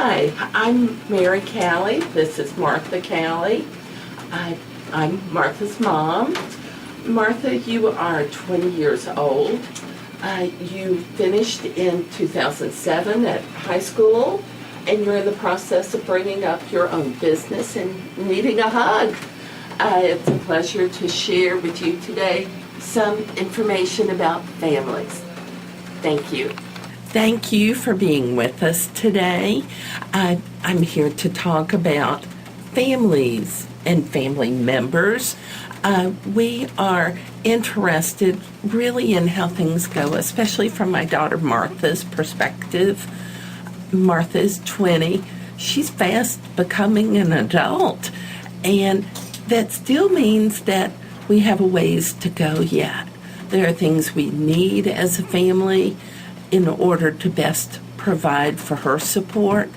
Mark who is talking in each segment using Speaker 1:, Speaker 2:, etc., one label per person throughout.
Speaker 1: Hi, I'm Mary Callie. This is Martha Callie. I'm Martha's mom. Martha, you are 20 years old. You finished in 2007 at high school, and you're in the process of bringing up your own business and needing a hug. It's a pleasure to share with you today some information about families. Thank you. Thank you for being with us today. I'm here to talk about families and family members. We are interested really in how things go, especially from my daughter Martha's perspective. Martha is 20. She's fast becoming an adult, and that still means that we have a ways to go yet. There are things we need as a family in order to best provide for her support,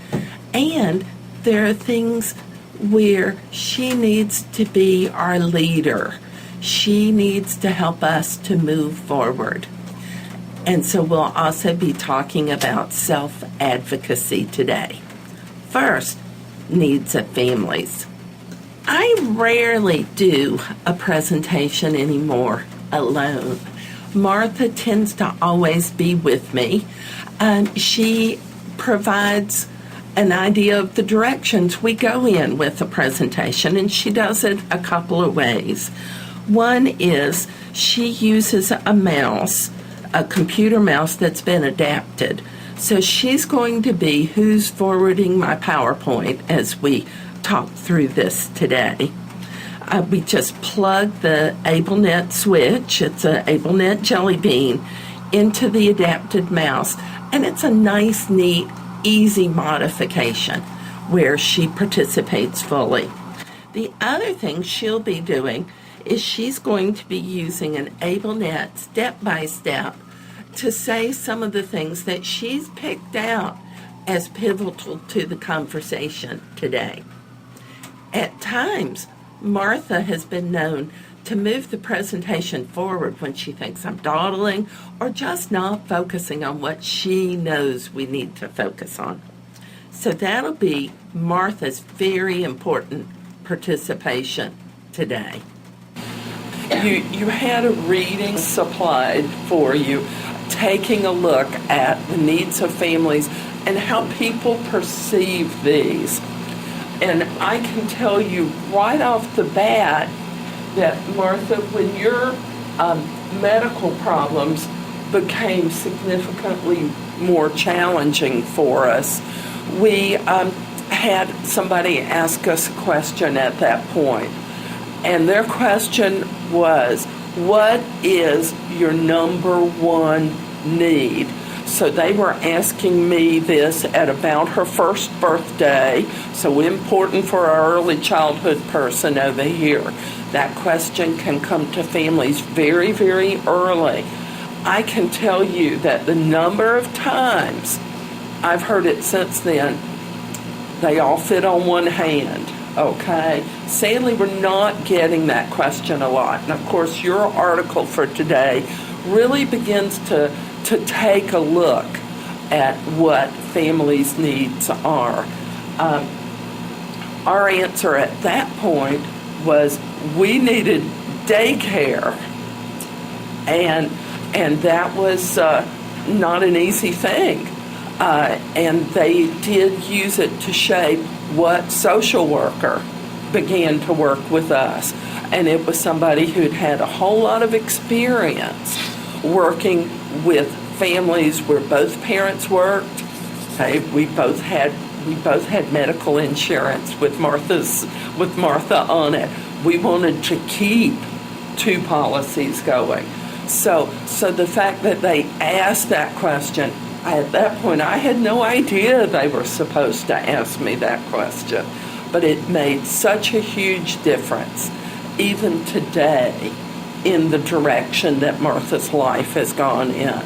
Speaker 1: and there are things where she needs to be our leader. She needs to help us to move forward. And so we'll also be talking about self-advocacy today. First, needs of families. I rarely do a presentation anymore alone. Martha tends to always be with me. She provides an idea of the directions we go in with the presentation, and she does it a couple of ways. One is she uses a mouse, a computer mouse that's been adapted. So she's going to be who's forwarding my PowerPoint as we talk through this today. We just plug the AbleNet switch, it's an AbleNet Jelly Bean, into the adapted mouse, and it's a nice, neat, easy modification where she participates fully. The other thing she'll be doing is she's going to be using an AbleNet step-by-step to say some of the things that she's picked out as pivotal to the conversation today. At times, Martha has been known to move the presentation forward when she thinks I'm dawdling or just not focusing on what she knows we need to focus on. So that'll be Martha's very important participation today. You had a reading supplied for you, taking a look at the needs of families and how people perceive these. And I can tell you right off the bat that, Martha, when your medical problems became significantly more challenging for us, we had somebody ask us a question at that point. And their question was, what is your number one need? So they were asking me this at about her first birthday, so important for our early childhood person over here. That question can come to families very, very early. I can tell you that the number of times I've heard it since then, they all fit on one hand, okay? Sadly, we're not getting that question a lot. And of course, your article for today really begins to take a look at what families' needs are. Our answer at that point was we needed daycare, and that was not an easy thing. And they did use it to shape what social worker began to work with us. And it was somebody who'd had a whole lot of experience working with families where both parents worked. Okay, we both had medical insurance with Martha on it. We wanted to keep two policies going. So the fact that they asked that question, at that point I had no idea they were supposed to ask me that question, but it made such a huge difference even today in the direction that Martha's life has gone in.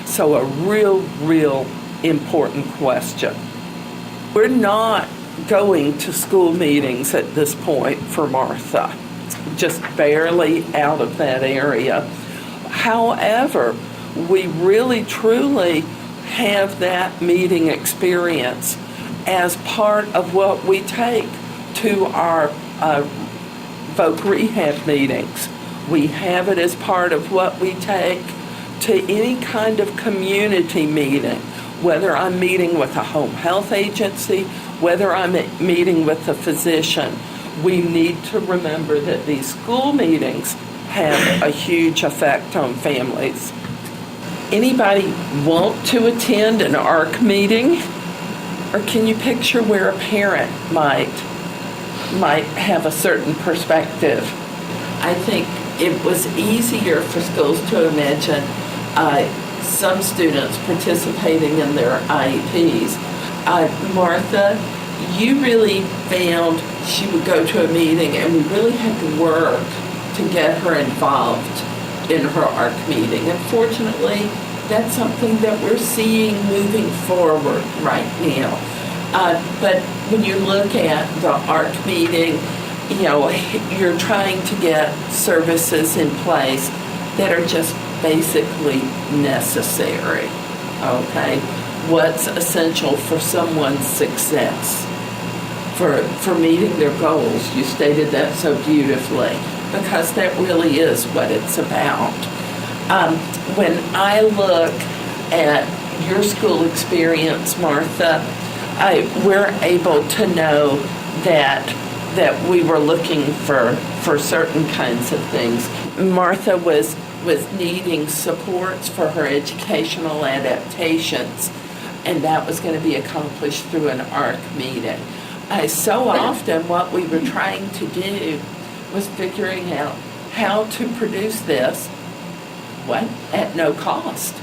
Speaker 1: So a real important question. We're not going to school meetings at this point for Martha, just barely out of that area. However, we really truly have that meeting experience as part of what we take to our voc rehab meetings. We have it as part of what we take to any kind of community meeting, whether I'm meeting with a home health agency, whether I'm meeting with a physician. We need to remember that these school meetings have a huge effect on families. Anybody want to attend an ARC meeting? Or can you picture where a parent might have a certain perspective? I think it was easier for schools to imagine some students participating in their IEPs. Martha, you really found she would go to a meeting, and we really had to work to get her involved in her ARC meeting. And fortunately, that's something that we're seeing moving forward right now. But when you look at the ARC meeting, you're trying to get services in place that are just basically necessary, okay? What's essential for someone's success, for meeting their goals. You stated that so beautifully, because that really is what it's about. When I look at your school experience, Martha, we're able to know that we were looking for certain kinds of things. Martha was needing supports for her educational adaptations, and that was going to be accomplished through an ARC meeting. So often what we were trying to do was figuring out how to produce this at no cost,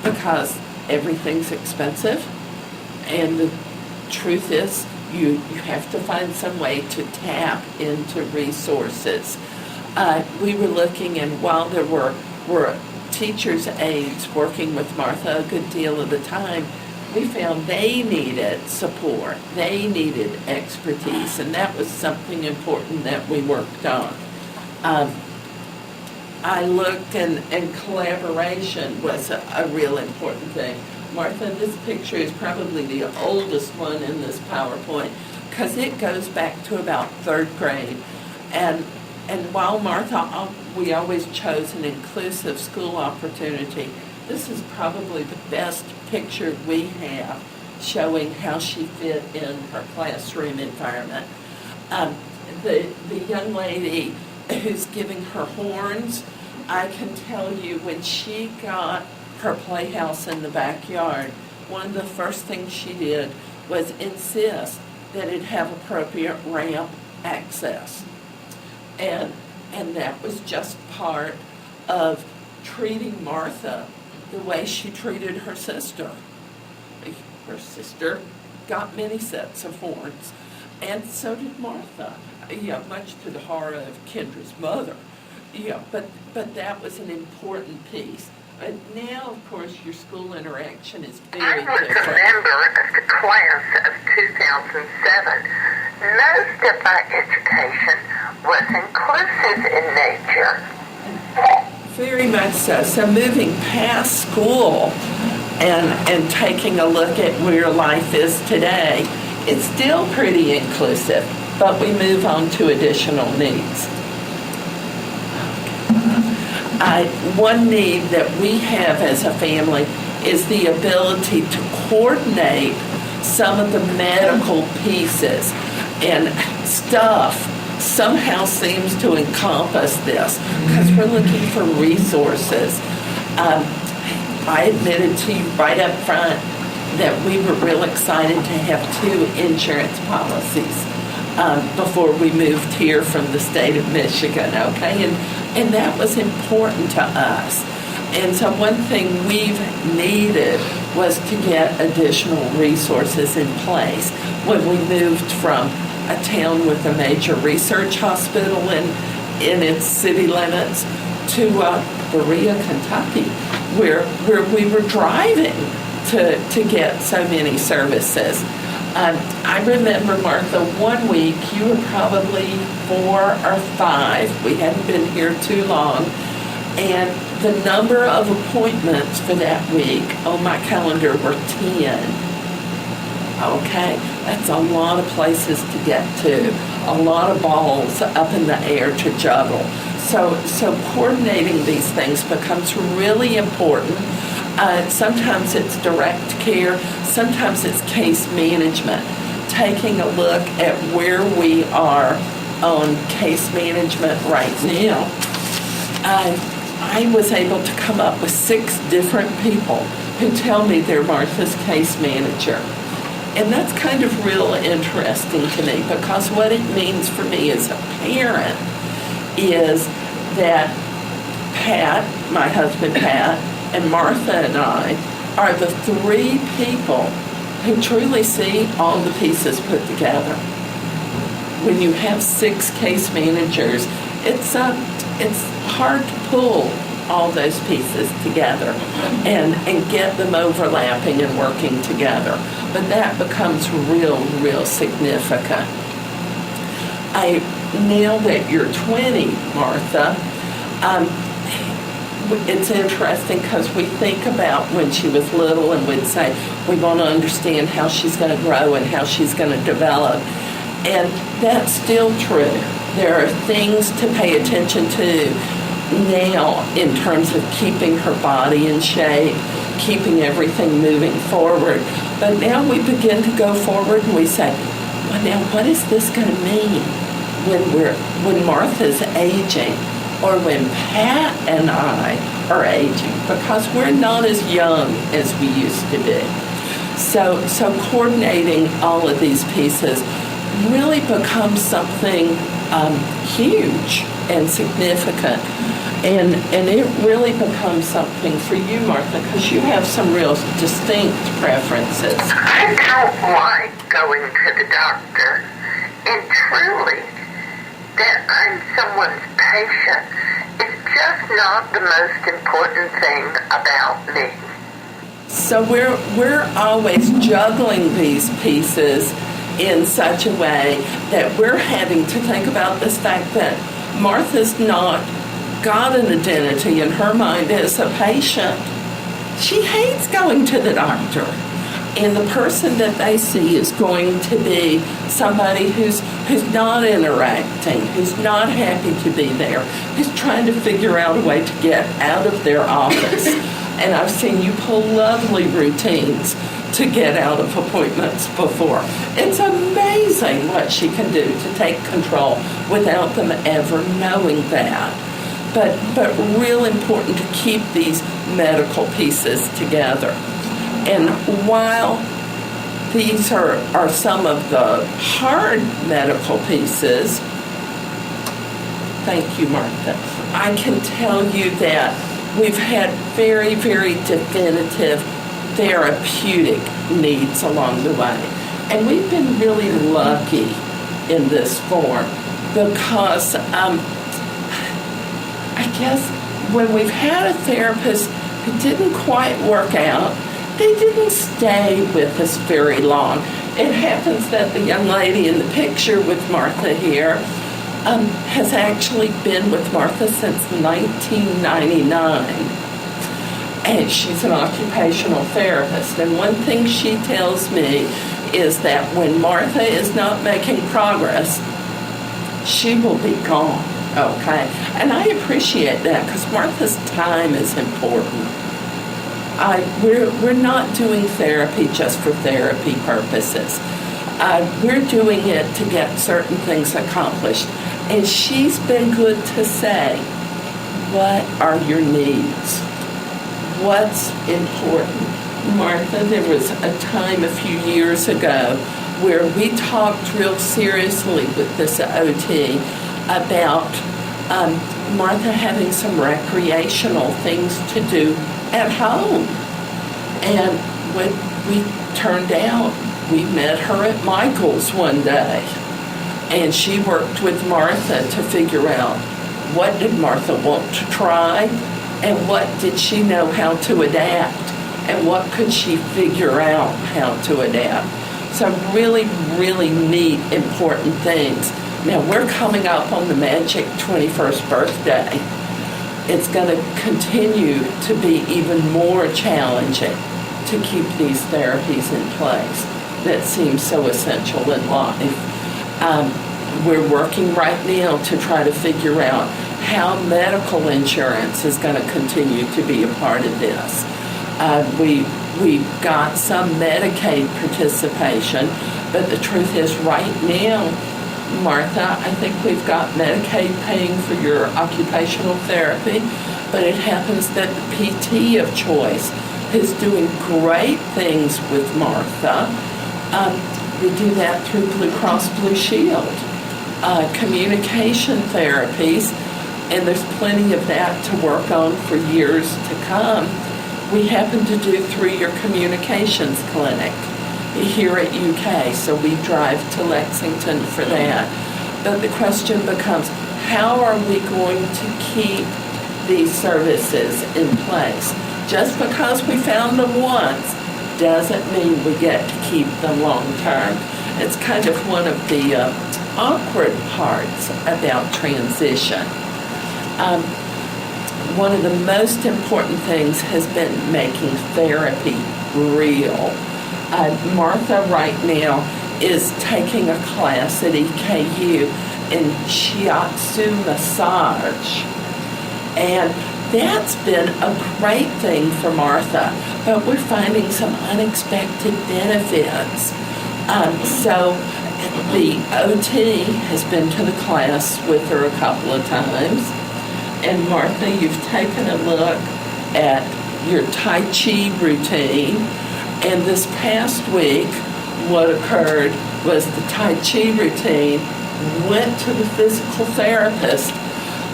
Speaker 1: because everything's expensive, and the truth is you have to find some way to tap into resources. We were looking, and while there were teachers' aides working with Martha a good deal of the time, we found they needed support, they needed expertise, and that was something important that we worked on. I looked, and collaboration was a real important thing. Martha, this picture is probably the oldest one in this PowerPoint, because it goes back to about 3rd grade. And while Martha, we always chose an inclusive school opportunity, this is probably the best picture we have showing how she fit in her classroom environment. The young lady who's giving her horns, I can tell you, when she got her playhouse in the backyard, one of the first things she did was insist that it have appropriate ramp access. And that was just part of treating Martha the way she treated her sister. Her sister got many sets of horns, and so did Martha, much to the horror of Kendra's mother. But that was an important piece. But now, of course, your school interaction is very different.
Speaker 2: I was a member of the class of 2007. Most of our education was inclusive in nature.
Speaker 1: Very much so. So moving past school and taking a look at where life is today, it's still pretty inclusive, but we move on to additional needs. One need that we have as a family is the ability to coordinate some of the medical pieces, and stuff somehow seems to encompass this, because we're looking for resources. I admitted to you right up front that we were real excited to have 2 insurance policies before we moved here from the state of Michigan, okay? And that was important to us. And so one thing we've needed was to get additional resources in place when we moved from a town with a major research hospital in its city limits to Berea, Kentucky, where we were driving to get so many services. I remember, Martha, one week you were probably 4 or 5. We hadn't been here too long. And the number of appointments for that week on my calendar were 10. Okay, that's a lot of places to get to, a lot of balls up in the air to juggle. So coordinating these things becomes really important. Sometimes it's direct care, sometimes it's case management, taking a look at where we are on case management right now. I was able to come up with 6 different people who tell me they're Martha's case manager. And that's kind of real interesting to me, because what it means for me as a parent is that Pat, my husband Pat, and Martha and I are the 3 people who truly see all the pieces put together. When you have 6 case managers, it's hard to pull all those pieces together and get them overlapping and working together. But that becomes real significant. Now that you're 20, Martha, it's interesting because we think about when she was little and we'd say we want to understand how she's going to grow and how she's going to develop. And that's still true. There are things to pay attention to now in terms of keeping her body in shape, keeping everything moving forward. But now we begin to go forward and we say, well, now what is this going to mean when Martha's aging, or when Pat and I are aging, because we're not as young as we used to be. So coordinating all of these pieces really becomes something huge and significant. And it really becomes something for you, Martha, because you have some real distinct preferences.
Speaker 2: I don't like going to the doctor, and truly, that I'm someone's patient is just not the most important thing about me.
Speaker 1: So we're always juggling these pieces in such a way that we're having to think about this fact that Martha's not got an identity in her mind as a patient. She hates going to the doctor. And the person that they see is going to be somebody who's not interacting, who's not happy to be there, who's trying to figure out a way to get out of their office. And I've seen you pull lovely routines to get out of appointments before. It's amazing what she can do to take control without them ever knowing that. But real important to keep these medical pieces together. And while these are some of the hard medical pieces, thank you, Martha, I can tell you that we've had very definitive therapeutic needs along the way. And we've been really lucky in this form because I guess when we've had a therapist who didn't quite work out, they didn't stay with us very long. It happens that the young lady in the picture with Martha here has actually been with Martha since 1999. And she's an occupational therapist. And one thing she tells me is that when Martha is not making progress, she will be gone, okay? And I appreciate that because Martha's time is important. We're not doing therapy just for therapy purposes. We're doing it to get certain things accomplished. And she's been good to say, what are your needs? What's important? Martha, there was a time a few years ago where we talked real seriously with this OT about Martha having some recreational things to do at home. And when we turned out, we met her at Michael's one day. And she worked with Martha to figure out what did Martha want to try and what did she know how to adapt and what could she figure out how to adapt. Some really neat, important things. Now, we're coming up on the magic 21st birthday. It's going to continue to be even more challenging to keep these therapies in place. that seem so essential in life. We're working right now to try to figure out how medical insurance is going to continue to be a part of this. We've got some Medicaid participation, but the truth is right now, Martha, I think we've got Medicaid paying for your occupational therapy, but it happens that the PT of choice is doing great things with Martha. We do that through Blue Cross Blue Shield. Communication therapies, and there's plenty of that to work on for years to come. We happen to do through your communications clinic here at UK, so we drive to Lexington for that. But the question becomes, how are we going to keep these services in place? Just because we found them once doesn't mean we get to keep them long term. It's kind of one of the awkward parts about transition. One of the most important things has been making therapy real. Martha right now is taking a class at EKU in shiatsu massage. And that's been a great thing for Martha, but we're finding some unexpected benefits. So the OT has been to the class with her a couple of times. And Martha, you've taken a look at your Tai Chi routine. And this past week, what occurred was the Tai Chi routine went to the physical therapist,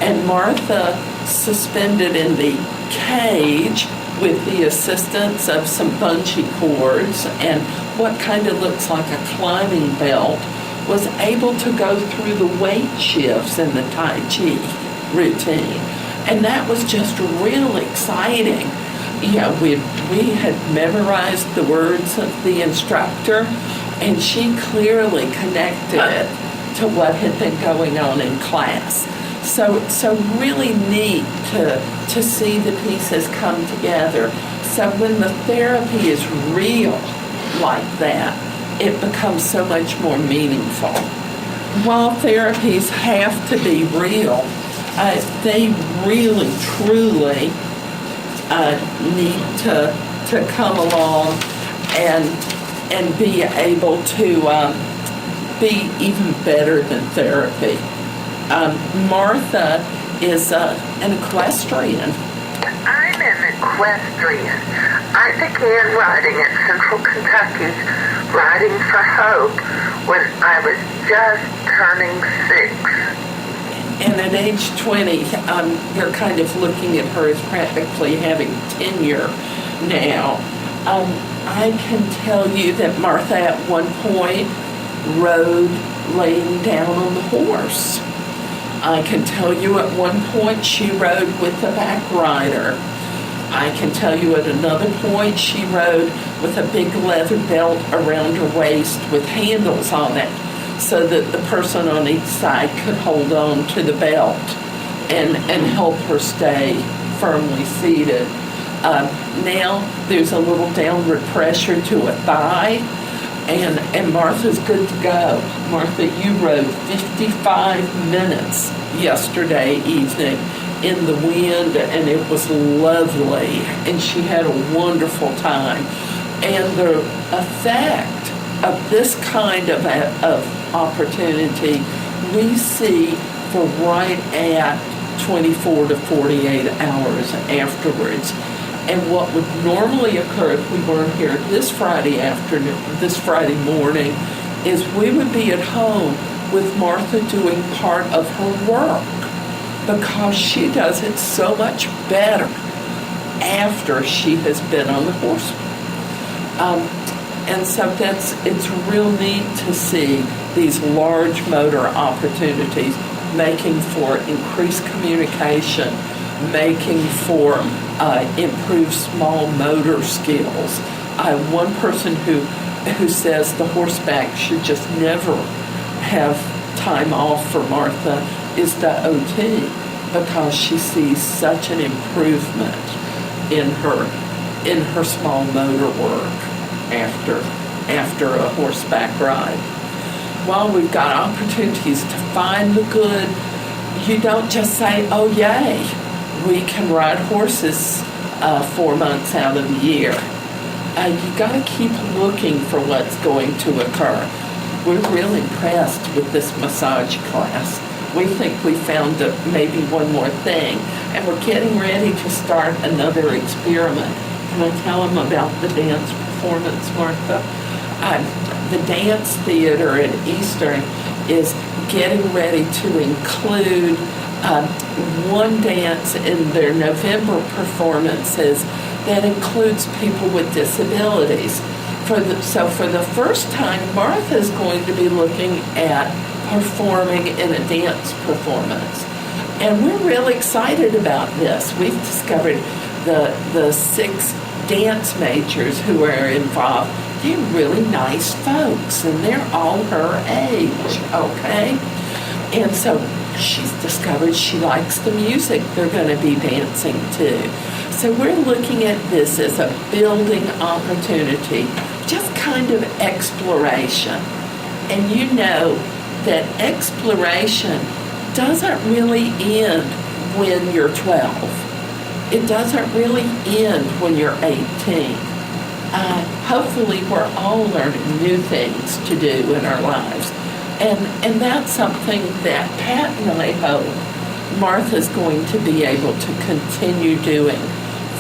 Speaker 1: and Martha suspended in the cage with the assistance of some bungee cords and what kind of looks like a climbing belt, was able to go through the weight shifts in the Tai Chi routine. And that was just real exciting. You know, we had memorized the words of the instructor, and she clearly connected it to what had been going on in class. So really neat to see the pieces come together. So when the therapy is real like that, it becomes so much more meaningful. While therapies have to be real, they really, truly need to come along and be able to be even better than therapy. Martha is an equestrian.
Speaker 2: I'm an equestrian. I began riding at Central Kentucky's Riding for Hope when I was just turning 6.
Speaker 1: And at age 20, you're kind of looking at her as practically having tenure now. I can tell you that Martha at one point rode laying down on the horse. I can tell you at one point she rode with a back rider. I can tell you at another point she rode with a big leather belt around her waist with handles on it, so that the person on each side could hold on to the belt and help her stay firmly seated. Now there's a little downward pressure to a thigh, and Martha's good to go. Martha, you rode 55 minutes yesterday evening in the wind, and it was lovely, and she had a wonderful time. And the effect of this kind of opportunity we see for right at 24 to 48 hours afterwards. And what would normally occur if we weren't here this Friday morning, is we would be at home with Martha doing part of her work, because she does it so much better after she has been on the horse. And so it's real neat to see these large motor opportunities making for increased communication, making for improved small motor skills. One person who says the horseback should just never have time off for Martha is the OT, because she sees such an improvement in her small motor work after after a horseback ride. While we've got opportunities to find the good, you don't just say, oh yay, we can ride horses 4 months out of the year. You got to keep looking for what's going to occur. We're real impressed with this massage class. We think we found maybe one more thing, and we're getting ready to start another experiment. Can I tell them about the dance performance, Martha? The dance theater at Eastern is getting ready to include one dance in their November performances that includes people with disabilities. So for the first time, Martha's going to be looking at performing in a dance performance. And we're really excited about this. We've discovered the 6 dance majors who are involved. They're really nice folks, and they're all her age, okay? And so she's discovered she likes the music they're going to be dancing to. So we're looking at this as a building opportunity, just kind of exploration. And you know that exploration doesn't really end when you're 12. It doesn't really end when you're 18. Hopefully we're all learning new things to do in our lives. And that's something that Pat and I hope Martha's going to be able to continue doing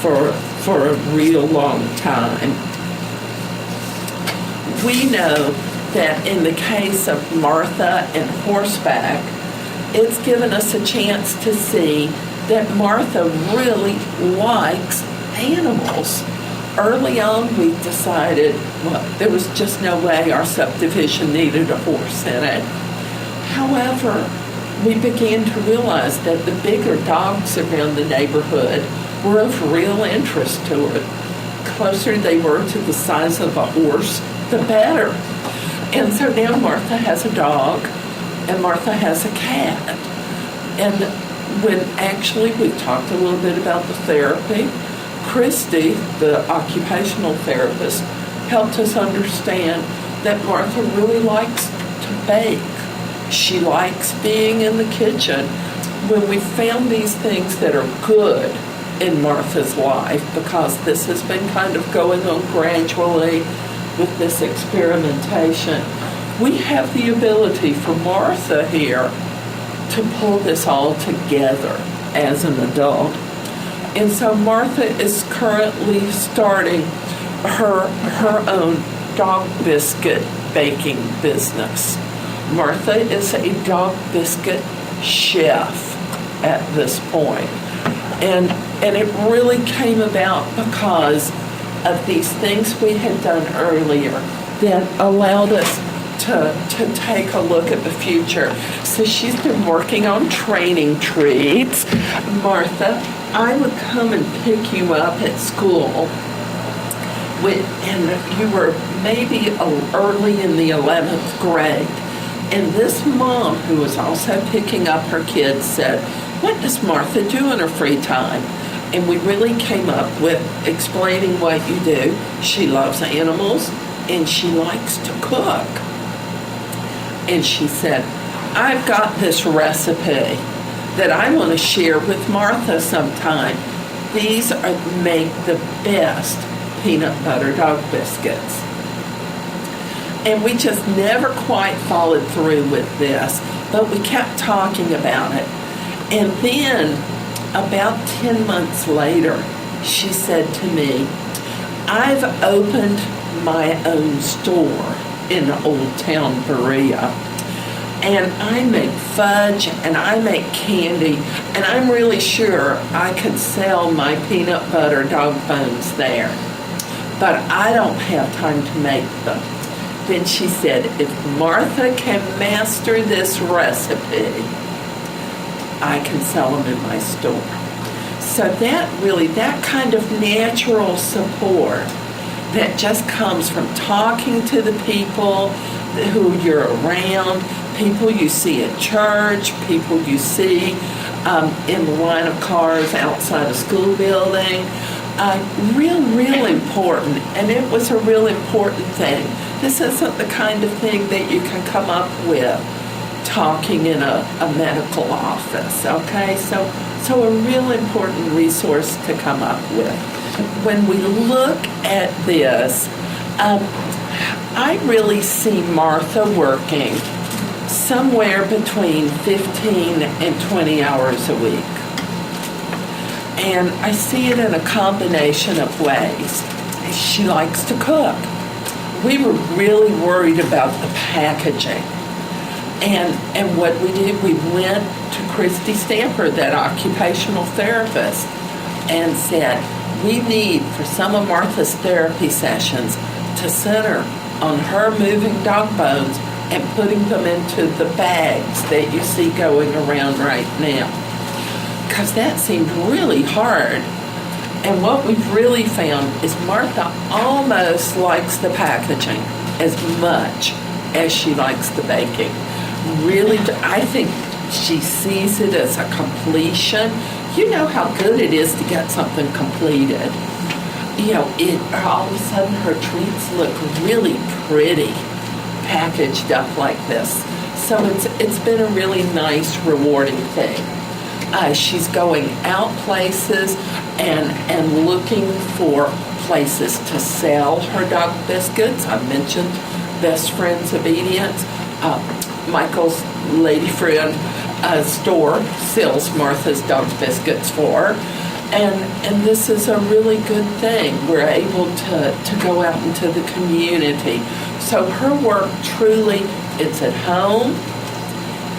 Speaker 1: for a real long time. We know that in the case of Martha and horseback, it's given us a chance to see that Martha really likes animals. Early on, we decided, well, there was just no way our subdivision needed a horse in it. However, we began to realize that the bigger dogs around the neighborhood were of real interest to her. The closer they were to the size of a horse, the better. And so now Martha has a dog, and Martha has a cat. And when actually we talked a little bit about the therapy, Christy, the occupational therapist, helped us understand that Martha really likes to bake. She likes being in the kitchen. When we found these things that are good in Martha's life, because this has been kind of going on gradually with this experimentation, we have the ability for Martha here to pull this all together as an adult. And so Martha is currently starting her own dog biscuit baking business. Martha is a dog biscuit chef at this point. And it really came about because of these things we had done earlier that allowed us to take a look at the future. So she's been working on training treats. Martha, I would come and pick you up at school, and you were maybe early in the 11th grade. And this mom, who was also picking up her kids, said, what does Martha do in her free time? And we really came up with explaining what you do. She loves animals, and she likes to cook. And she said, I've got this recipe that I want to share with Martha sometime. These make the best peanut butter dog biscuits. And we just never quite followed through with this, but we kept talking about it. And then, about 10 months later, she said to me, I've opened my own store in Old Town Berea. And I make fudge and I make candy, and I'm really sure I could sell my peanut butter dog bones there. But I don't have time to make them. Then she said, if Martha can master this recipe, I can sell them in my store. So that kind of natural support that just comes from talking to the people who you're around, people you see at church, people you see in the line of cars outside a school building, Real important, and it was a real important thing. This isn't the kind of thing that you can come up with talking in a medical office, okay? So a real important resource to come up with. When we look at this, I really see Martha working somewhere between 15 and 20 hours a week. And I see it in a combination of ways. She likes to cook. We were really worried about the packaging. And what we did, we went to Christy Stamper, that occupational therapist, and said, we need, for some of Martha's therapy sessions, to center on her moving dog bones and putting them into the bags that you see going around right now. Because that seemed really hard. And what we've really found is Martha almost likes the packaging as much as she likes the baking. Really, I think she sees it as a completion. You know how good it is to get something completed. You know, all of a sudden her treats look really pretty packaged up like this. So it's been a really nice, rewarding thing. She's going out places and looking for places to sell her dog biscuits. I mentioned Best Friends Obedience. Michael's lady friend store sells Martha's dog biscuits for her. And this is a really good thing. We're able to go out into the community. So her work truly, it's at home,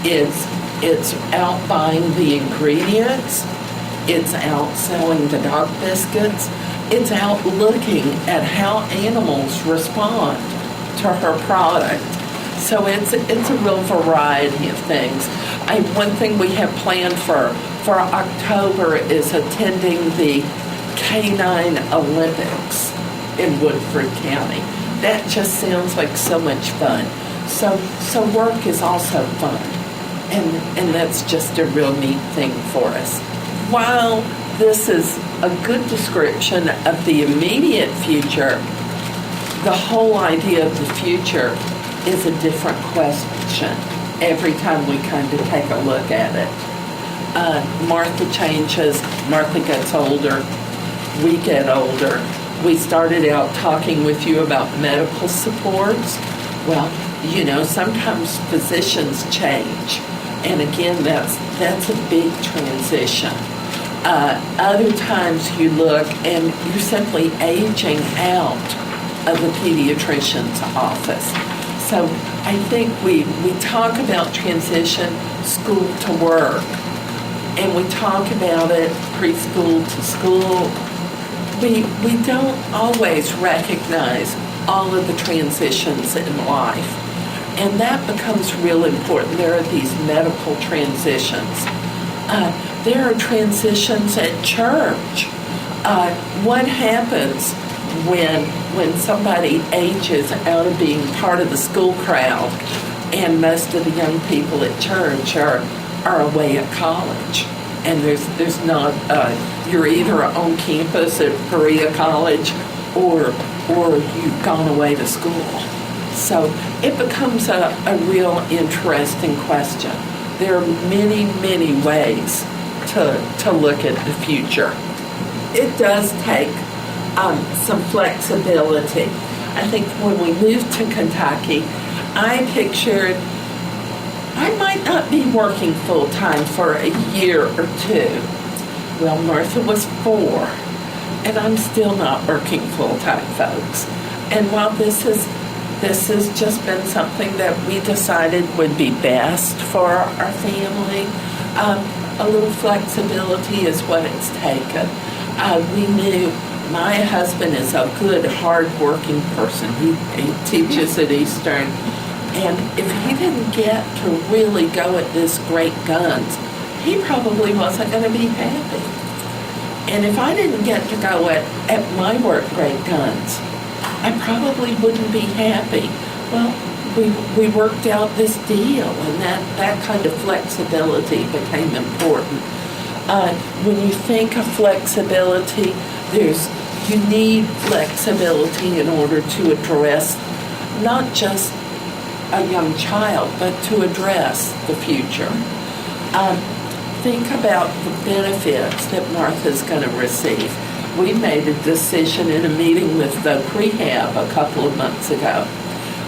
Speaker 1: it's out buying the ingredients, it's out selling the dog biscuits, it's out looking at how animals respond to her product. So it's a real variety of things. One thing we have planned for October is attending the Canine Olympics in Woodford County. That just sounds like so much fun. So work is also fun. And that's just a real neat thing for us. While this is a good description of the immediate future, the whole idea of the future is a different question every time we kind of take a look at it. Martha changes, Martha gets older, we get older. We started out talking with you about medical supports. Well, you know, sometimes physicians change. And again, that's a big transition. Other times you look and you're simply aging out of the pediatrician's office. So I think we talk about transition school to work, and we talk about it preschool to school. We don't always recognize all of the transitions in life. And that becomes real important. There are these medical transitions. There are transitions at church. What happens when somebody ages out of being part of the school crowd and most of the young people at church are away at college? And there's not, you're either on campus at Berea College or you've gone away to school. So it becomes a real interesting question. There are many, many ways to look at the future. It does take some flexibility. I think when we moved to Kentucky, I pictured I might not be working full-time for a year or two. Well, Martha was 4, and I'm still not working full-time, folks. And while this has just been something that we decided would be best for our family, a little flexibility is what it's taken. We knew my husband is a good, hard-working person. He teaches at Eastern. And if he didn't get to really go at this great guns, he probably wasn't going to be happy. And if I didn't get to go at my work great guns, I probably wouldn't be happy. Well, we worked out this deal, and that kind of flexibility became important. When you think of flexibility, You need flexibility in order to address not just a young child, but to address the future. Think about the benefits that Martha's going to receive. We made a decision in a meeting with the prehab a couple of months ago.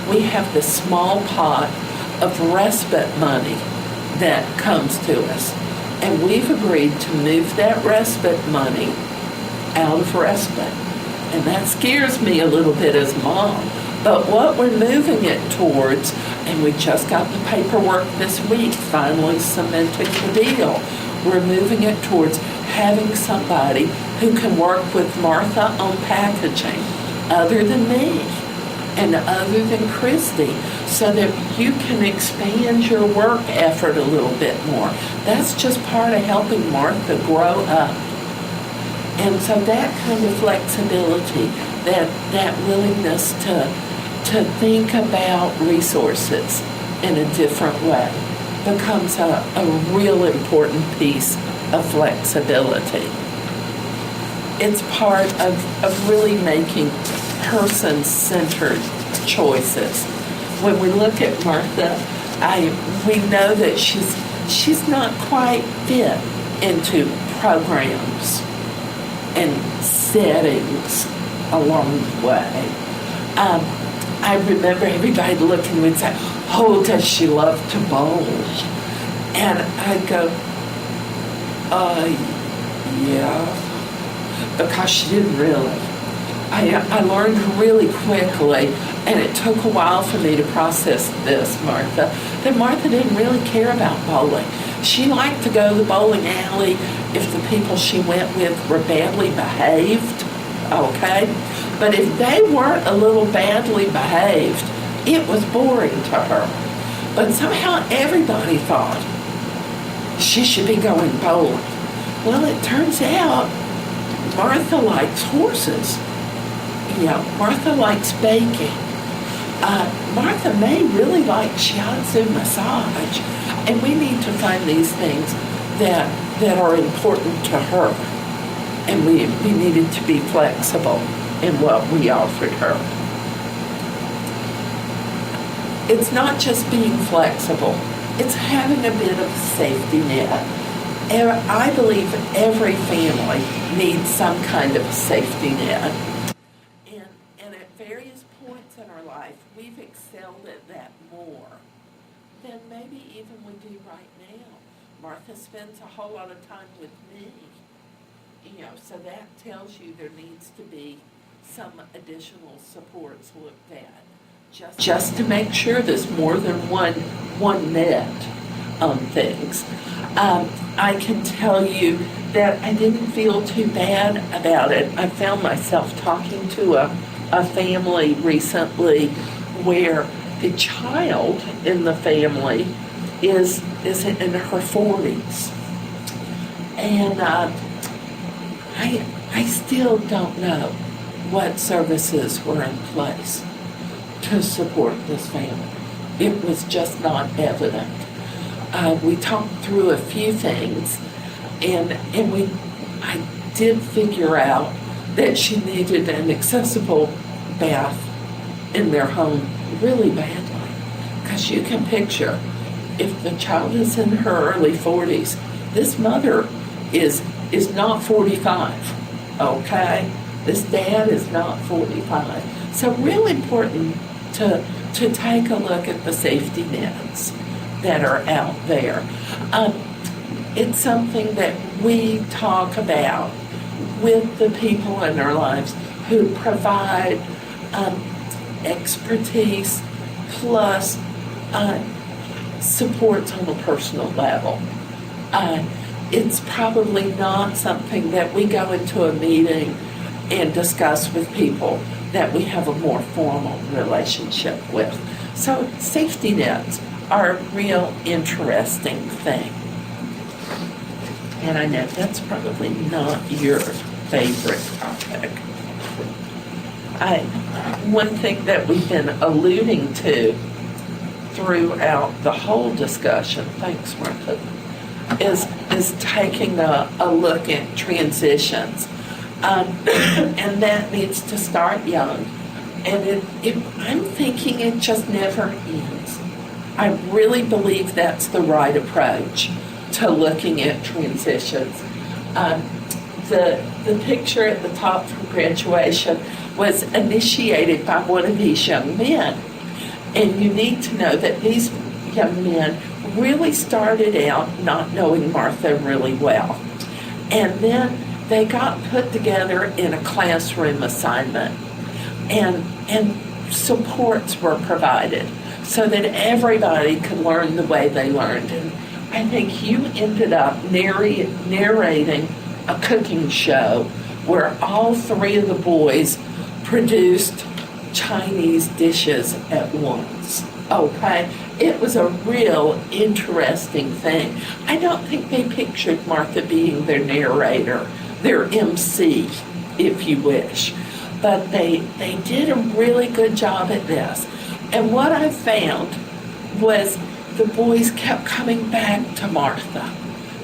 Speaker 1: We have this small pot of respite money that comes to us, and we've agreed to move that respite money out of respite. And that scares me a little bit as mom. But what we're moving it towards, and we just got the paperwork this week, finally cementing the deal, we're moving it towards having somebody who can work with Martha on packaging other than me and other than Christy, so that you can expand your work effort a little bit more. That's just part of helping Martha grow up. And so that kind of flexibility, that willingness to think about resources in a different way becomes a real important piece of flexibility. It's part of really making person-centered choices. When we look at Martha, we know that she's not quite fit into programs and settings along the way. I remember everybody looking and say, "Oh, does she love to bowl?" And I'd go, yeah, because she didn't really. I learned really quickly, and it took a while for me to process this, Martha, that Martha didn't really care about bowling. She liked to go to the bowling alley if the people she went with were badly behaved, okay? But if they weren't a little badly behaved, it was boring to her. But somehow everybody thought she should be going bowling. Well, it turns out Martha likes horses. You know, Martha likes baking. Martha may really like shiatsu massage. And we need to find these things that are important to her. And we needed to be flexible in what we offered her. It's not just being flexible. It's having a bit of a safety net. I believe every family needs some kind of safety net. And at various points in our life, we've excelled at that more than maybe even we do right now. Martha spends a whole lot of time with me. You know, so that tells you there needs to be some additional supports looked at. Just to make sure there's more than one net on things. I can tell you that I didn't feel too bad about it. I found myself talking to a family recently where the child in the family is in her 40s. And I still don't know what services were in place to support this family. It was just not evident. We talked through a few things, and I did figure out that she needed an accessible bath in their home really badly. Because you can picture, if the child is in her early 40s, this mother is not 45, okay? This dad is not 45. So real important to take a look at the safety nets that are out there. It's something that we talk about with the people in our lives who provide expertise plus supports on a personal level. It's probably not something that we go into a meeting and discuss with people that we have a more formal relationship with. So safety nets are a real interesting thing. And I know that's probably not your favorite topic. One thing that we've been alluding to throughout the whole discussion, thanks Martha, is taking a look at transitions. And that needs to start young. And I'm thinking it just never ends. I really believe that's the right approach to looking at transitions. The picture at the top for graduation was initiated by one of these young men. And you need to know that these young men really started out not knowing Martha really well. And then they got put together in a classroom assignment, and supports were provided so that everybody could learn the way they learned. And I think you ended up narrating a cooking show where all three of the boys produced Chinese dishes at once. Okay? It was a real interesting thing. I don't think they pictured Martha being their narrator, their MC, if you wish. But they did a really good job at this. And what I found was the boys kept coming back to Martha.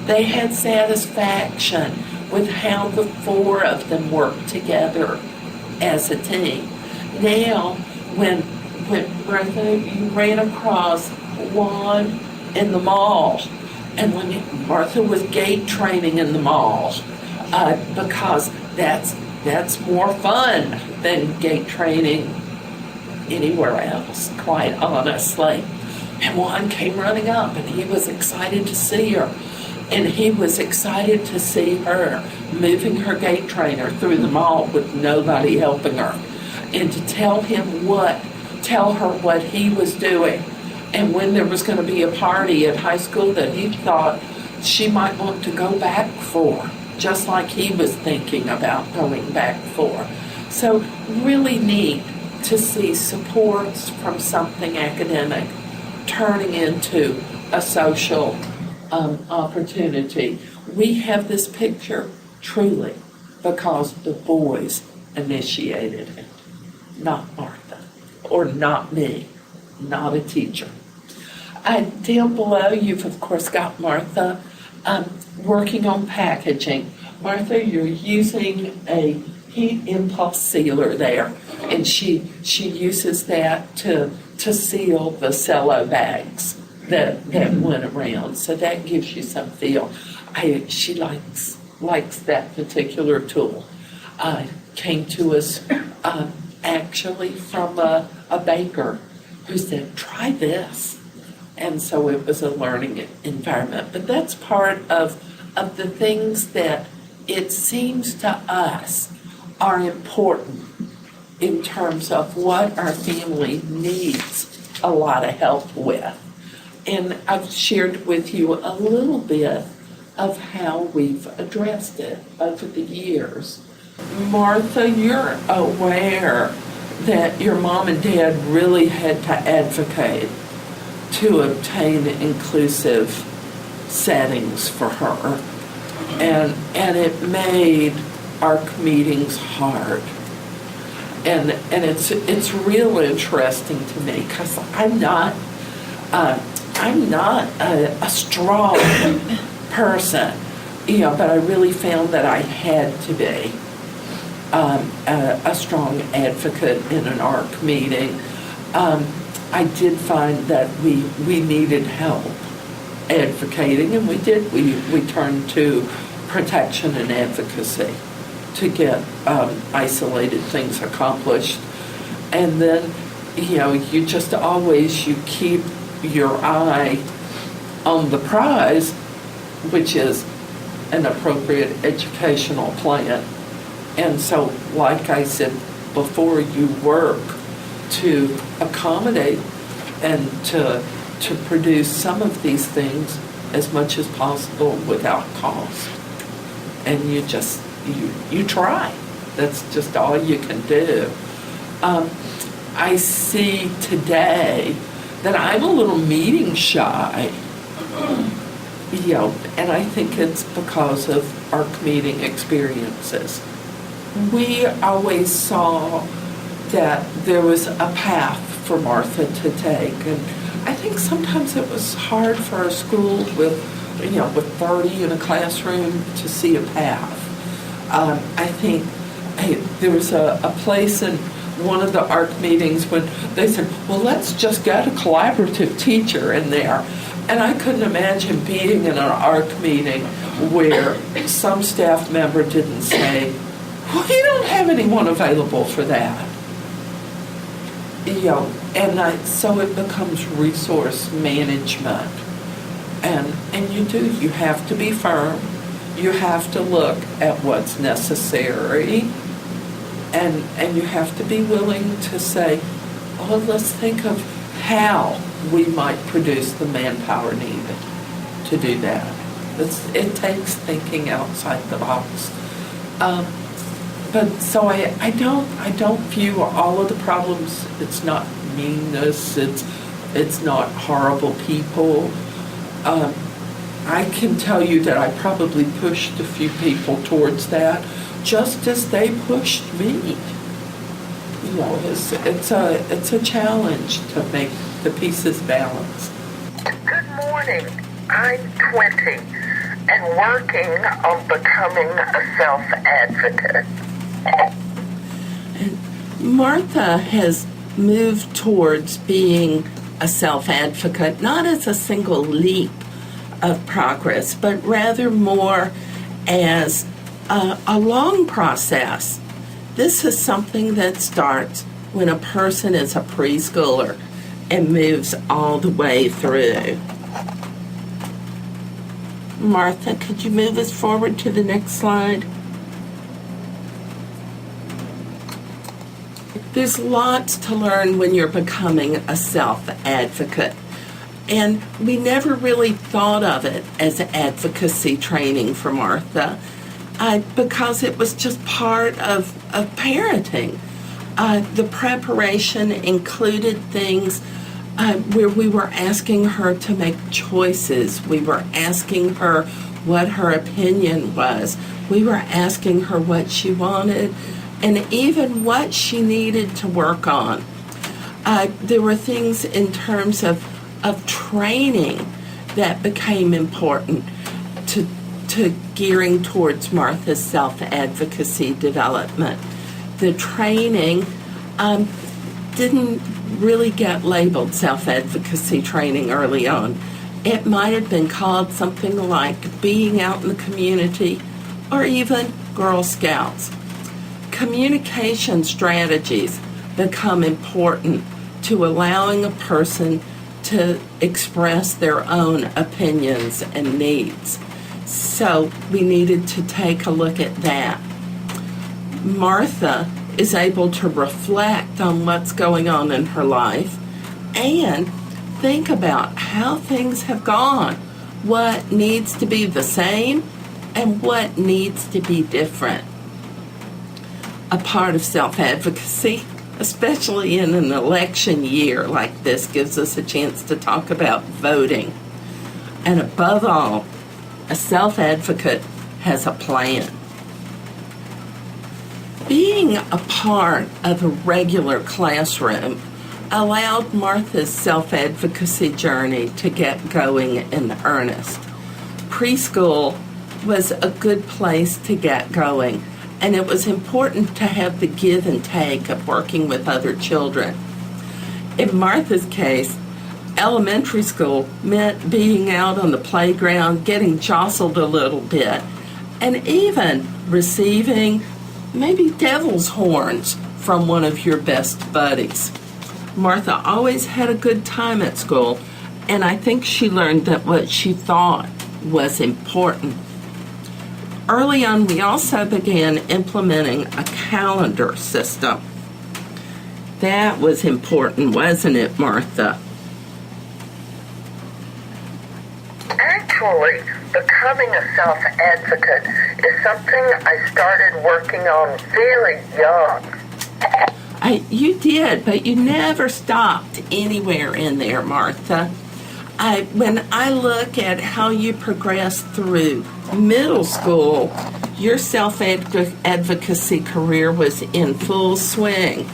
Speaker 1: They had satisfaction with how the four of them worked together as a team. Now, when Martha, you ran across Juan in the mall, and when Martha was gate training in the mall, because that's more fun than gate training anywhere else, quite honestly. And Juan came running up, and he was excited to see her. And he was excited to see her moving her gate trainer through the mall with nobody helping her. And to tell her what he was doing. And when there was going to be a party at high school that he thought she might want to go back for, just like he was thinking about going back for. So really neat to see supports from something academic turning into a social opportunity. We have this picture truly because the boys initiated it, not Martha, or not me, not a teacher. Down below, you've of course got Martha working on packaging. Martha, you're using a heat impulse sealer there, and she uses that to seal the cello bags that went around. So that gives you some feel. She likes that particular tool. Came to us actually from a baker who said, try this. And so it was a learning environment. But that's part of the things that it seems to us are important in terms of what our family needs a lot of help with. And I've shared with you a little bit of how we've addressed it over the years. Martha, you're aware that your mom and dad really had to advocate to obtain inclusive settings for her. And it made ARC meetings hard. And it's real interesting to me because I'm not a strong person, but I really found that I had to be a strong advocate in an ARC meeting. I did find that we needed help advocating, and we did. We turned to protection and advocacy to get isolated things accomplished. And then, you just always, you keep your eye on the prize, which is an appropriate educational plan. And so, like I said before, you work to accommodate and to produce some of these things as much as possible without cost. And you try. That's just all you can do. I see today that I'm a little meeting shy, and I think it's because of ARC meeting experiences. We always saw that there was a path for Martha to take, and I think sometimes it was hard for our school with 30 in a classroom to see a path. I think there was a place in one of the ARC meetings when they said, well, let's just get a collaborative teacher in there. And I couldn't imagine being in an ARC meeting where some staff member didn't say, well, you don't have anyone available for that. So it becomes resource management. And you have to be firm. You have to look at what's necessary. And you have to be willing to say, oh, let's think of how we might produce the manpower needed to do that. It takes thinking outside the box. But so I don't view all of the problems. It's not meanness. It's not horrible people. I can tell you that I probably pushed a few people towards that, just as they pushed me. It's a challenge to make the pieces balance.
Speaker 2: Good morning. I'm 20 and working on becoming a self-advocate.
Speaker 1: And Martha has moved towards being a self-advocate, not as a single leap of progress, but rather more as a long process. This is something that starts when a person is a preschooler and moves all the way through. Martha, could you move us forward to the next slide? There's lots to learn when you're becoming a self-advocate. And we never really thought of it as advocacy training for Martha because it was just part of parenting. The preparation included things where we were asking her to make choices. We were asking her what her opinion was. We were asking her what she wanted and even what she needed to work on. There were things in terms of training that became important to gearing towards Martha's self-advocacy development. The training didn't really get labeled self-advocacy training early on. It might have been called something like being out in the community or even Girl Scouts. Communication strategies become important to allowing a person to express their own opinions and needs. So we needed to take a look at that. Martha is able to reflect on what's going on in her life and think about how things have gone, what needs to be the same, and what needs to be different. A part of self-advocacy, especially in an election year like this, gives us a chance to talk about voting. And above all, a self-advocate has a plan. Being a part of a regular classroom allowed Martha's self-advocacy journey to get going in earnest. Preschool was a good place to get going, and it was important to have the give and take of working with other children. In Martha's case, elementary school meant being out on the playground, getting jostled a little bit, and even receiving maybe devil's horns from one of your best buddies. Martha always had a good time at school, and I think she learned that what she thought was important. Early on, we also began implementing a calendar system. That was important, wasn't it, Martha?
Speaker 2: Actually, becoming a self-advocate is something I started working on very young.
Speaker 1: You did, but you never stopped anywhere in there, Martha. When I look at how you progressed through middle school, your self-advocacy career was in full swing.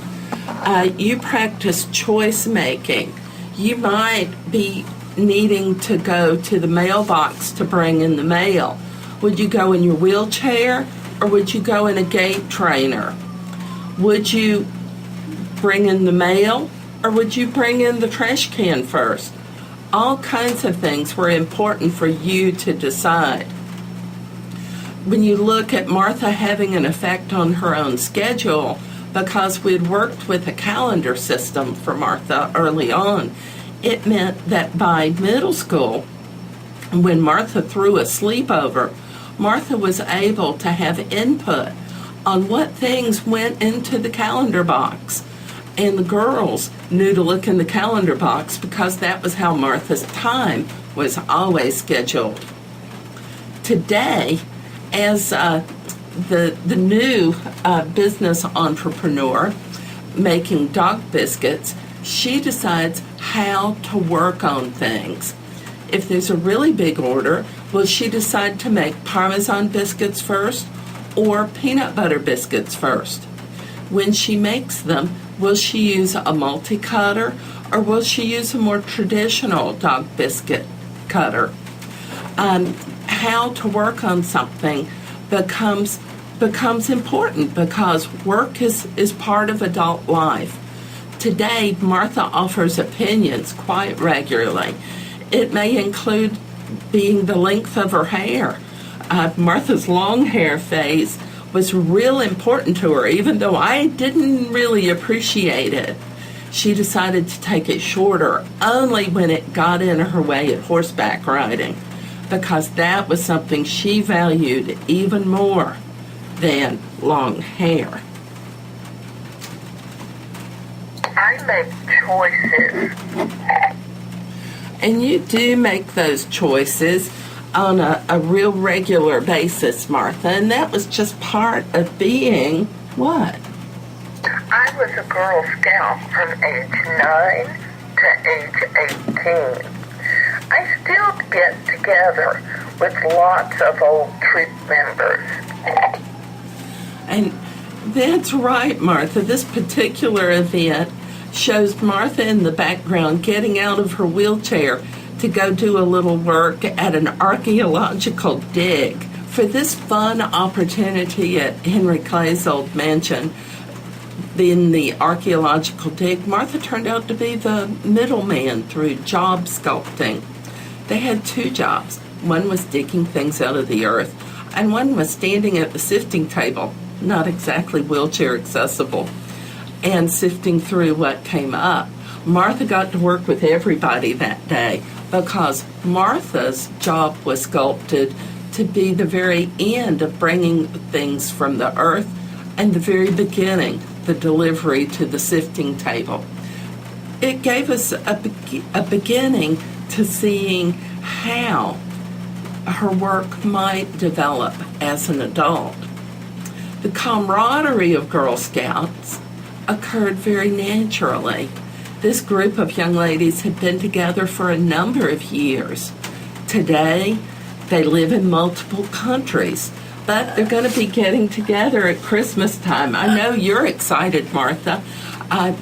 Speaker 1: You practiced choice making. You might be needing to go to the mailbox to bring in the mail. Would you go in your wheelchair or would you go in a gate trainer? Would you bring in the mail, or would you bring in the trash can first? All kinds of things were important for you to decide. When you look at Martha having an effect on her own schedule, because we'd worked with a calendar system for Martha early on, it meant that by middle school, when Martha threw a sleepover, Martha was able to have input on what things went into the calendar box. And the girls knew to look in the calendar box because that was how Martha's time was always scheduled. Today, as the new business entrepreneur making dog biscuits, she decides how to work on things. If there's a really big order, will she decide to make Parmesan biscuits first or peanut butter biscuits first? When she makes them, will she use a multi-cutter or will she use a more traditional dog biscuit cutter? How to work on something becomes important because work is part of adult life. Today, Martha offers opinions quite regularly. It may include being the length of her hair. Martha's long hair phase was real important to her, even though I didn't really appreciate it. She decided to take it shorter only when it got in her way at horseback riding, because that was something she valued even more than long hair.
Speaker 2: I make choices.
Speaker 1: And you do make those choices on a real regular basis, Martha, and that was just part of being what?
Speaker 2: I was a Girl Scout from age 9 to age 18. I still get together with lots of old troop members.
Speaker 1: And that's right, Martha. This particular event shows Martha in the background getting out of her wheelchair to go do a little work at an archaeological dig. For this fun opportunity at Henry Clay's old mansion, in the archaeological dig, Martha turned out to be the middleman through job sculpting. They had two jobs. One was digging things out of the earth, and one was standing at the sifting table, not exactly wheelchair accessible, and sifting through what came up. Martha got to work with everybody that day because Martha's job was sculpted to be the very end of bringing things from the earth and the very beginning, the delivery to the sifting table. It gave us a beginning to seeing how her work might develop as an adult. The camaraderie of Girl Scouts occurred very naturally. This group of young ladies had been together for a number of years. Today, they live in multiple countries, but they're going to be getting together at Christmas time. I know you're excited, Martha.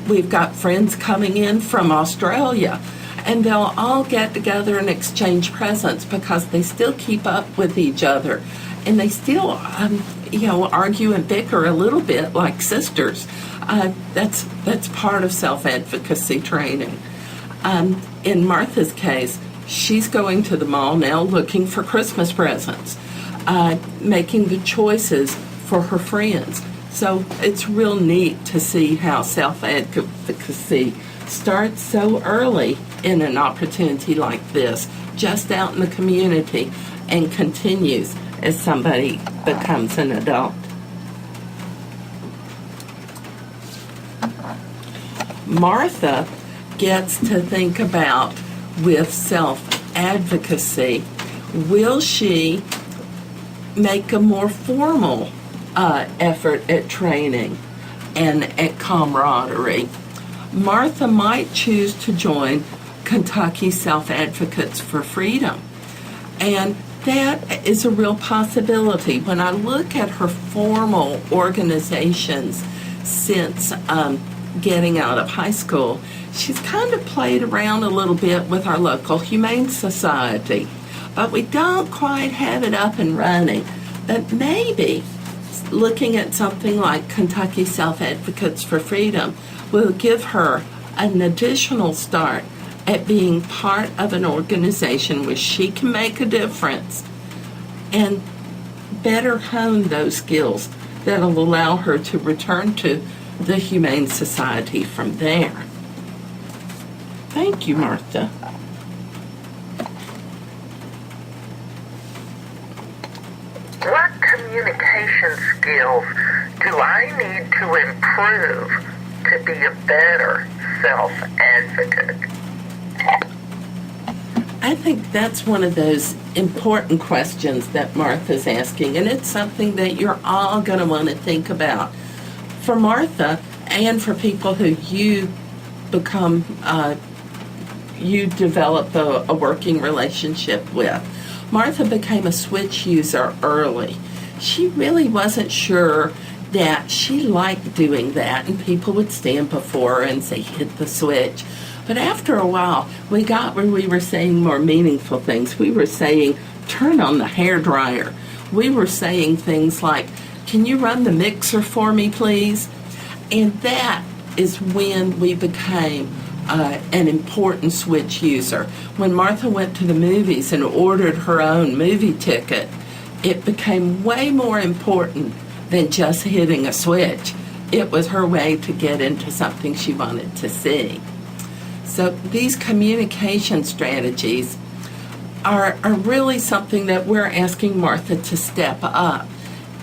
Speaker 1: We've got friends coming in from Australia, and they'll all get together and exchange presents because they still keep up with each other, and they still, argue and bicker a little bit like sisters. That's part of self-advocacy training. In Martha's case, she's going to the mall now looking for Christmas presents, making the choices for her friends. So it's real neat to see how self-advocacy starts so early in an opportunity like this, just out in the community, and continues as somebody becomes an adult. Martha gets to think about, with self-advocacy, will she make a more formal effort at training and at camaraderie? Martha might choose to join Kentucky Self-Advocates for Freedom, and that is a real possibility. When I look at her formal organizations since getting out of high school, she's kind of played around a little bit with our local Humane Society, but we don't quite have it up and running. But maybe looking at something like Kentucky Self-Advocates for Freedom will give her an additional start at being part of an organization where she can make a difference and better hone those skills that'll allow her to return to the Humane Society from there. Thank you, Martha.
Speaker 2: What communication skills do I need to improve to be a better self-advocate?
Speaker 1: I think that's one of those important questions that Martha's asking, and it's something that you're all going to want to think about. For Martha, and for people who you develop a working relationship with, Martha became a switch user early. She really wasn't sure that she liked doing that, and people would stand before her and say, hit the switch. But after a while, we got where we were saying more meaningful things. We were saying, turn on the hairdryer. We were saying things like, can you run the mixer for me, please? And that is when we became an important switch user. When Martha went to the movies and ordered her own movie ticket, it became way more important than just hitting a switch. It was her way to get into something she wanted to see. So these communication strategies are really something that we're asking Martha to step up.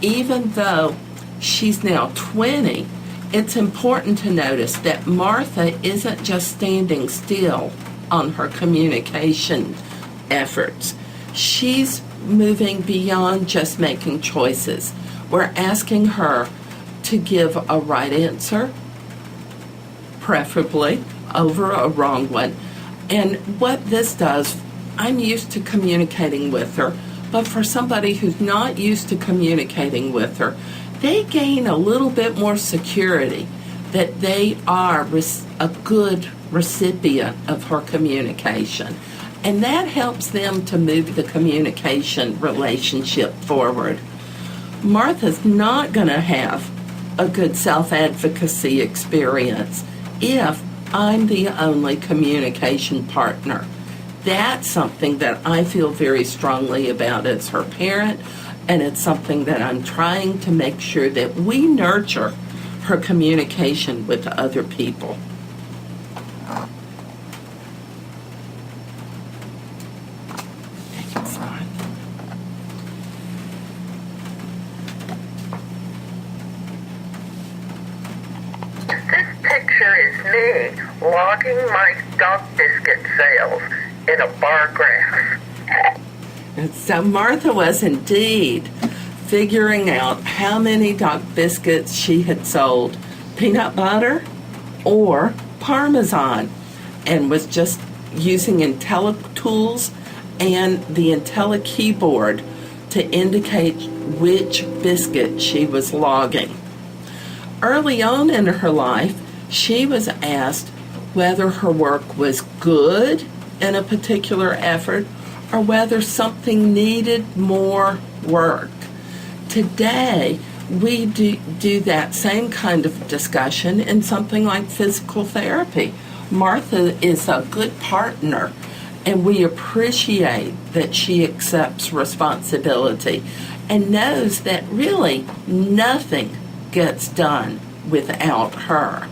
Speaker 1: Even though she's now 20, it's important to notice that Martha isn't just standing still on her communication efforts. She's moving beyond just making choices. We're asking her to give a right answer, preferably over a wrong one. And what this does, I'm used to communicating with her, but for somebody who's not used to communicating with her, they gain a little bit more security that they are a good recipient of her communication. And that helps them to move the communication relationship forward. Martha's not going to have a good self-advocacy experience if I'm the only communication partner. That's something that I feel very strongly about as her parent, and it's something that I'm trying to make sure that we nurture her communication with other people.
Speaker 2: This picture is me logging my dog biscuit sales in a bar graph.
Speaker 1: And so Martha was indeed figuring out how many dog biscuits she had sold, peanut butter or Parmesan, and was just using IntelliTools and the IntelliKeyboard to indicate which biscuit she was logging. Early on in her life, she was asked whether her work was good in a particular effort or whether something needed more work. Today, we do that same kind of discussion in something like physical therapy. Martha is a good partner, and we appreciate that she accepts responsibility and knows that really nothing gets done without her.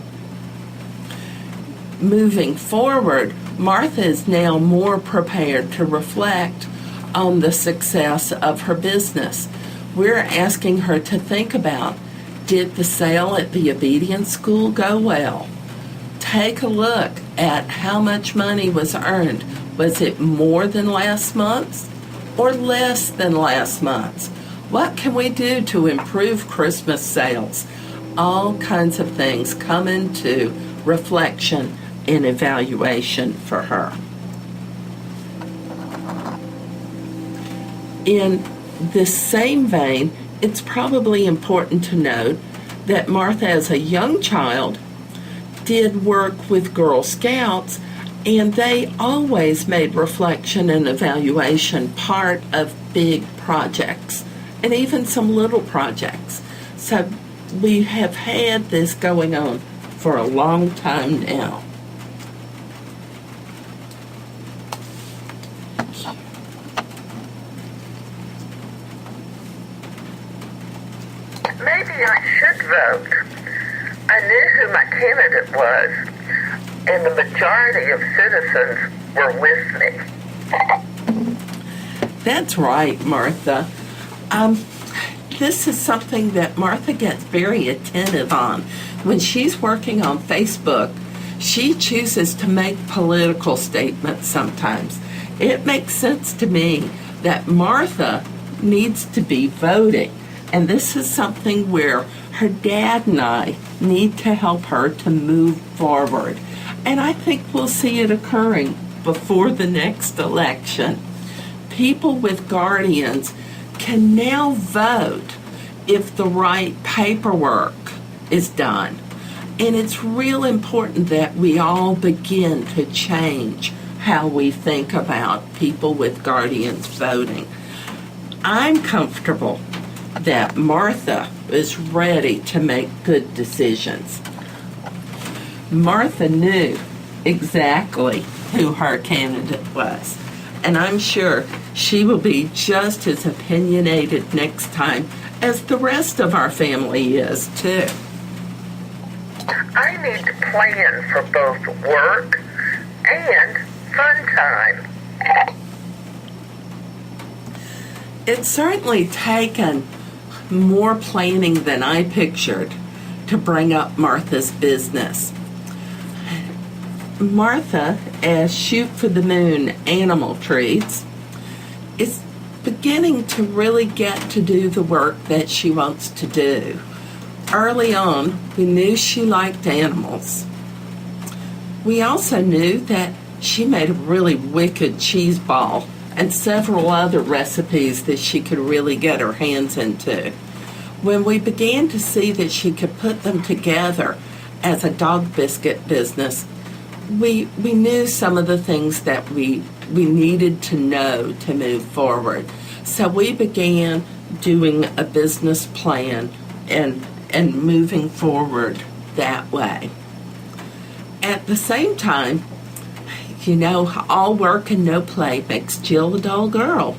Speaker 1: Moving forward, Martha is now more prepared to reflect on the success of her business. We're asking her to think about, did the sale at the obedience school go well? Take a look at how much money was earned. Was it more than last month's or less than last month's? What can we do to improve Christmas sales? All kinds of things come into reflection and evaluation for her. In this same vein, it's probably important to note that Martha, as a young child, did work with Girl Scouts, and they always made reflection and evaluation part of big projects and even some little projects. So we have had this going on for a long time now.
Speaker 2: Maybe I should vote. I knew who my candidate was, and the majority of citizens were with me.
Speaker 1: That's right, Martha. This is something that Martha gets very attentive on. When she's working on Facebook, she chooses to make political statements sometimes. It makes sense to me that Martha needs to be voting. And this is something where her dad and I need to help her to move forward. And I think we'll see it occurring before the next election. People with guardians can now vote if the right paperwork is done. And it's real important that we all begin to change how we think about people with guardians voting. I'm comfortable that Martha is ready to make good decisions. Martha knew exactly who her candidate was, and I'm sure she will be just as opinionated next time as the rest of our family is, too.
Speaker 2: I need to plan for both work and fun time.
Speaker 1: It's certainly taken more planning than I pictured to bring up Martha's business. Martha, as Shoot for the Moon Animal Treats, is beginning to really get to do the work that she wants to do. Early on, we knew she liked animals. We also knew that she made a really wicked cheese ball and several other recipes that she could really get her hands into. When we began to see that she could put them together as a dog biscuit business, we knew some of the things that we needed to know to move forward. So we began doing a business plan and moving forward that way. At the same time, you know, all work and no play makes Jill a dull girl.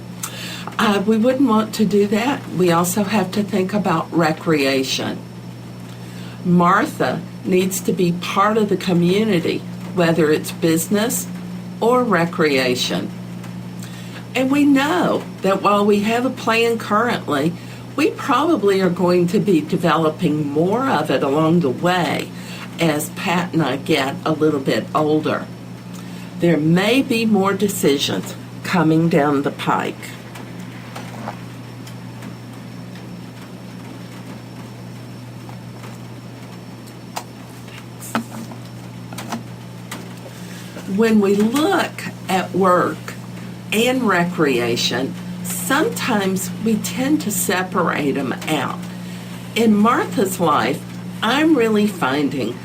Speaker 1: We wouldn't want to do that. We also have to think about recreation. Martha needs to be part of the community, whether it's business or recreation. And we know that while we have a plan currently, we probably are going to be developing more of it along the way as Pat and I get a little bit older. There may be more decisions coming down the pike. When we look at work and recreation, sometimes we tend to separate them out. In Martha's life, I'm really finding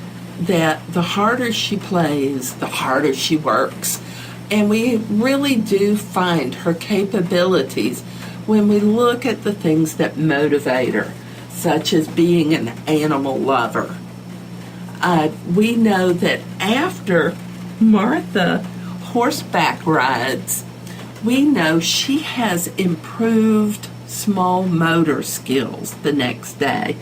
Speaker 1: that the harder she plays, the harder she works. And we really do find her capabilities when we look at the things that motivate her, such as being an animal lover. We know that after Martha horseback rides, we know she has improved small motor skills the next day.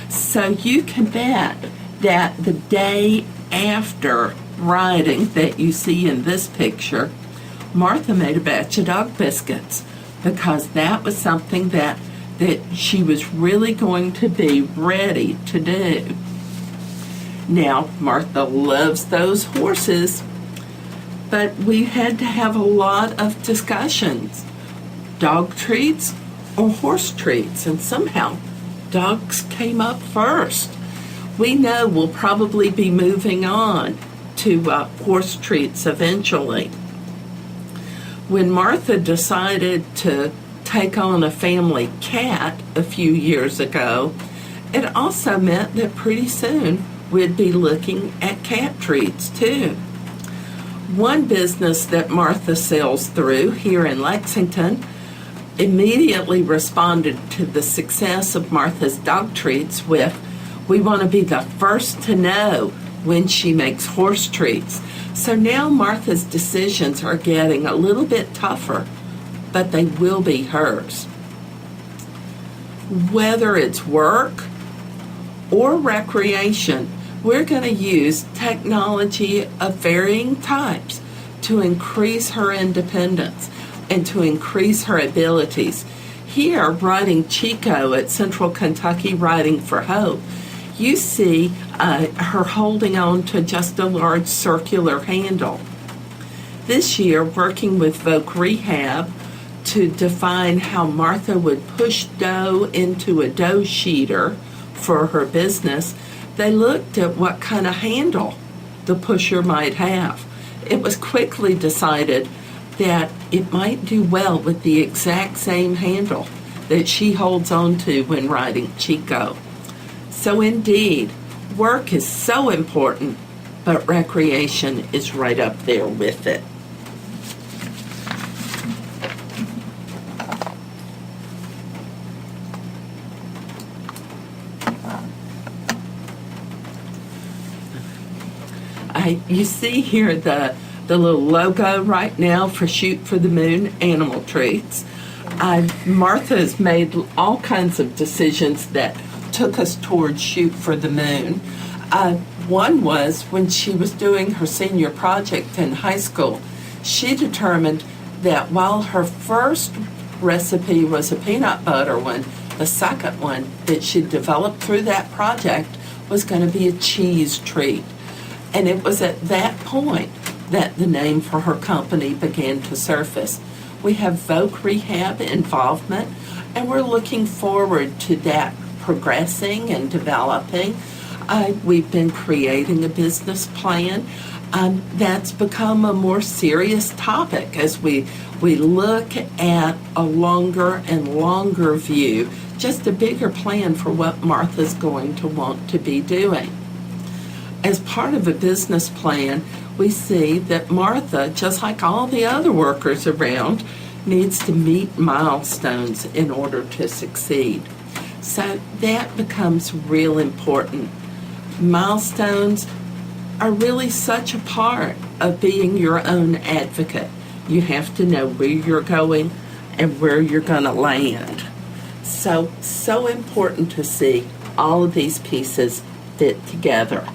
Speaker 1: So you can bet that the day after riding that you see in this picture, Martha made a batch of dog biscuits because that was something that she was really going to be ready to do. Now, Martha loves those horses, but we had to have a lot of discussions. Dog treats or horse treats, and somehow dogs came up first. We know we'll probably be moving on to horse treats eventually. When Martha decided to take on a family cat a few years ago, it also meant that pretty soon we'd be looking at cat treats too. One business that Martha sells through here in Lexington immediately responded to the success of Martha's dog treats with, "We want to be the first to know when she makes horse treats." So now Martha's decisions are getting a little bit tougher, but they will be hers. Whether it's work or recreation, we're going to use technology of varying types to increase her independence and to increase her abilities. Here, riding Chico at Central Kentucky Riding for Hope, you see her holding on to just a large circular handle. This year, working with Voc Rehab to define how Martha would push dough into a dough sheeter for her business, they looked at what kind of handle the pusher might have. It was quickly decided that it might do well with the exact same handle that she holds on to when riding Chico. So indeed, work is so important, but recreation is right up there with it. You see here the little logo right now for Shoot for the Moon Animal Treats. Martha has made all kinds of decisions that took us towards Shoot for the Moon. One was when she was doing her senior project in high school, she determined that while her first recipe was a peanut butter one, the second one that she developed through that project was going to be a cheese treat. And it was at that point that the name for her company began to surface. We have Voc Rehab involvement, and we're looking forward to that progressing and developing. We've been creating a business plan. That's become a more serious topic as we look at a longer and longer view, just a bigger plan for what Martha's going to want to be doing. As part of a business plan, we see that Martha, just like all the other workers around, needs to meet milestones in order to succeed. So that becomes real important. Milestones are really such a part of being your own advocate. You have to know where you're going and where you're going to land. So important to see all of these pieces fit together.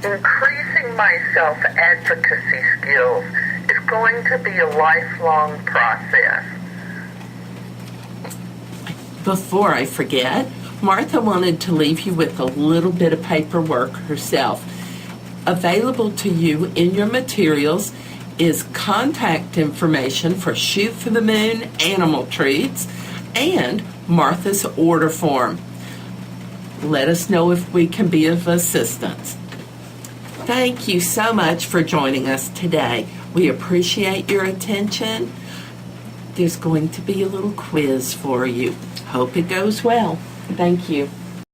Speaker 2: Increasing my self-advocacy skills is going to be a lifelong process.
Speaker 1: Before I forget, Martha wanted to leave you with a little bit of paperwork herself. Available to you in your materials is contact information for Shoot for the Moon Animal Treats and Martha's order form. Let us know if we can be of assistance. Thank you so much for joining us today. We appreciate your attention. There's going to be a little quiz for you. Hope it goes well. Thank you.